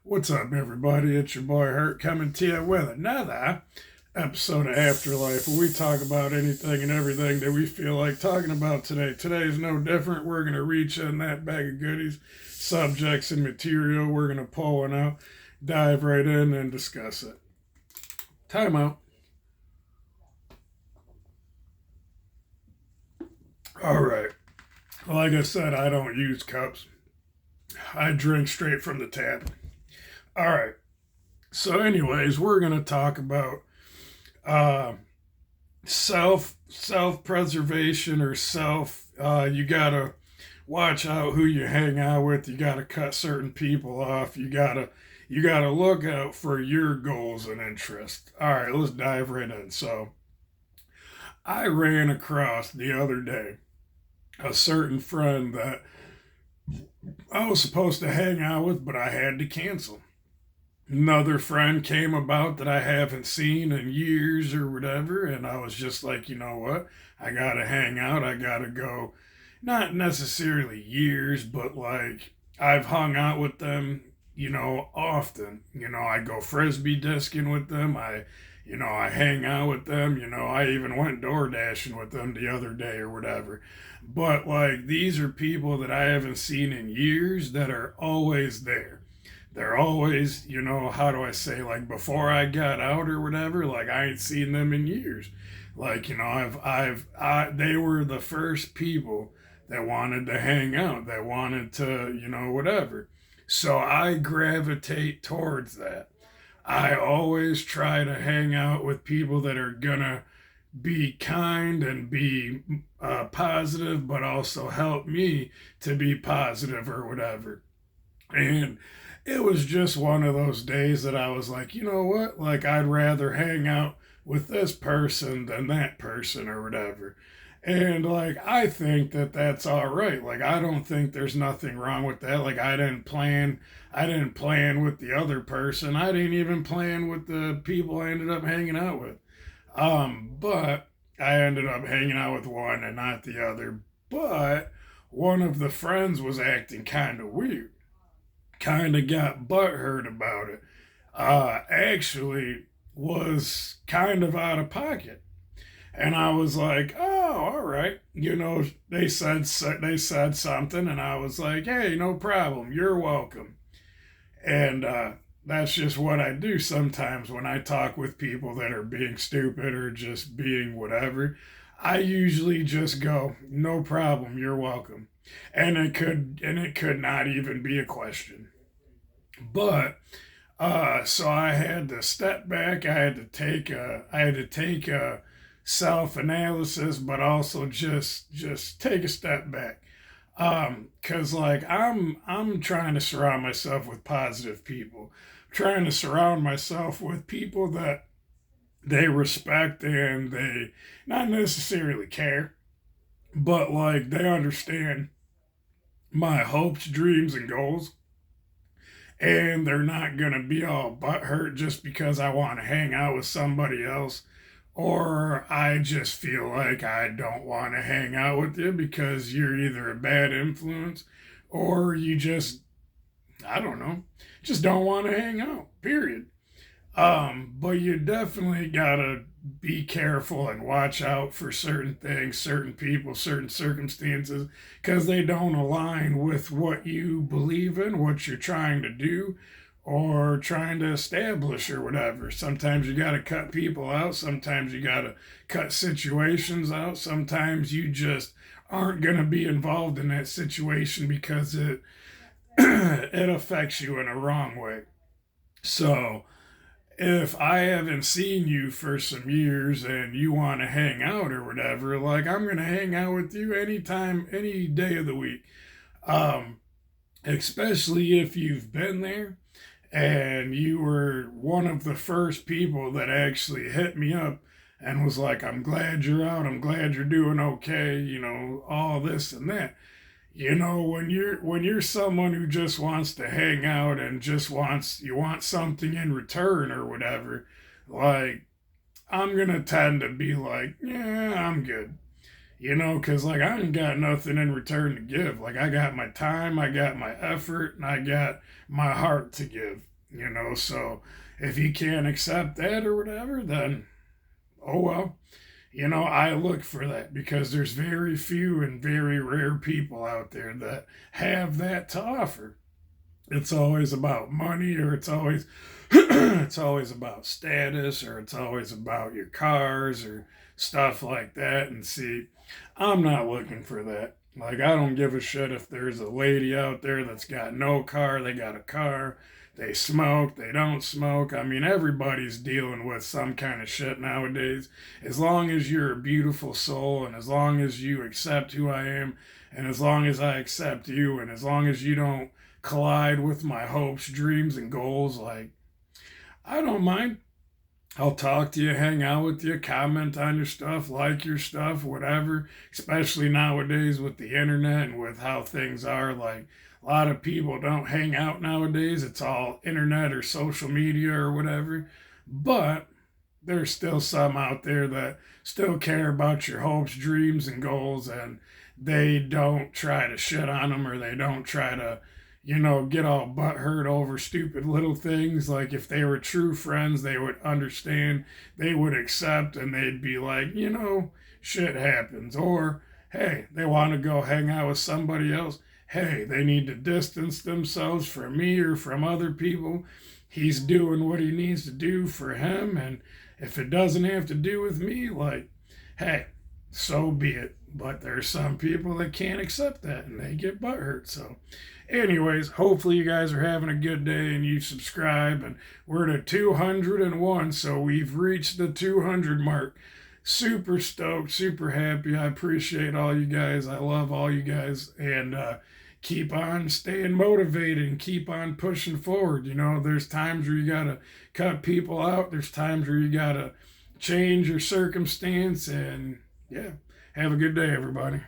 What's up, everybody? It's your boy Hurt coming to you with another episode of Afterlife where we talk about anything and everything that we feel like talking about today. Today is no different. We're going to reach in that bag of goodies, subjects, and material. We're going to pull one out, dive right in, and discuss it. Time out. All right. Like I said, I don't use cups, I drink straight from the tap. All right. So, anyways, we're gonna talk about uh, self preservation or self. You gotta watch out who you hang out with. You gotta cut certain people off. You gotta look out for your goals and interests. All right, let's dive right in. So, I ran across the other day a certain friend that I was supposed to hang out with, but I had to cancel. Another friend came about that I haven't seen in years or whatever, and I was just like, you know what? I gotta hang out. I gotta go. Not necessarily years, but like I've hung out with them, often. I go frisbee disking with them. I hang out with them. I even went door dashing with them the other day or whatever. But like these are people that I haven't seen in years that are always there. They're always, how do I say, like before I got out or whatever, like I ain't seen them in years. Like, they were the first people that wanted to hang out, that wanted to, whatever. So I gravitate towards that. I always try to hang out with people that are gonna be kind and be positive, but also help me to be positive or whatever. And it was just one of those days that I was like, you know what? Like, I'd rather hang out with this person than that person or whatever. And like, I think that that's all right. Like, I don't think there's nothing wrong with that. Like, I didn't plan with the other person. I didn't even plan with the people I ended up hanging out with. But I ended up hanging out with one and not the other. But one of the friends was acting kind of weird, kind of got butthurt about it. Actually, was kind of out of pocket, and I was like, "Oh, all right." They said something, and I was like, "Hey, no problem. You're welcome." And that's just what I do sometimes when I talk with people that are being stupid or just being whatever. I usually just go, "No problem. You're welcome," and it could not even be a question. But so I had to step back. I had to take a self analysis, but also just take a step back. Cause like I'm trying to surround myself with positive people, trying to surround myself with people that they respect and they not necessarily care, but like they understand my hopes, dreams, and goals, and they're not gonna be all butthurt just because I want to hang out with somebody else, or I just feel like I don't want to hang out with you because you're either a bad influence or you just, I don't know, just don't want to hang out, period. But you definitely gotta be careful and watch out for certain things, certain people, certain circumstances, because they don't align with what you believe in, what you're trying to do, or trying to establish or whatever. Sometimes you gotta cut people out, sometimes you gotta cut situations out, sometimes you just aren't gonna be involved in that situation because it it affects you in a wrong way. So if I haven't seen you for some years and you want to hang out or whatever, like I'm gonna hang out with you anytime, any day of the week. Um, Especially if you've been there and you were one of the first people that actually hit me up and was like, "I'm glad you're out. I'm glad you're doing okay. All this and that." When you're someone who just wants to hang out and just wants you want something in return or whatever, like I'm gonna tend to be like, yeah, I'm good. Because like I ain't got nothing in return to give. Like I got my time, I got my effort, and I got my heart to give. you know. So if you can't accept that or whatever, then oh well. You know, I look for that because there's very few and very rare people out there that have that to offer. It's always about money, or it's always it's always about status, or it's always about your cars or stuff like that. And see, I'm not looking for that. Like, I don't give a shit if there's a lady out there that's got no car, they got a car, they smoke, they don't smoke. I mean, everybody's dealing with some kind of shit nowadays. As long as you're a beautiful soul, and as long as you accept who I am, and as long as I accept you, and as long as you don't collide with my hopes, dreams, and goals, like, I don't mind. I'll talk to you, hang out with you, comment on your stuff, like your stuff, whatever. Especially nowadays with the internet and with how things are. Like, a lot of people don't hang out nowadays. It's all internet or social media or whatever. But there's still some out there that still care about your hopes, dreams, and goals, and they don't try to shit on them, or they don't try to, get all butthurt over stupid little things. Like, if they were true friends, they would understand, they would accept, and they'd be like, shit happens. Or, hey, they want to go hang out with somebody else. Hey, they need to distance themselves from me or from other people. He's doing what he needs to do for him, and if it doesn't have to do with me, like, hey, so be it. But there's some people that can't accept that, and they get butthurt. So, anyways, hopefully you guys are having a good day and you subscribe. And we're to 201, so we've reached the 200 mark. Super stoked, super happy. I appreciate all you guys. I love all you guys. And keep on staying motivated and keep on pushing forward. There's times where you got to cut people out, there's times where you got to change your circumstance. And yeah, have a good day, everybody.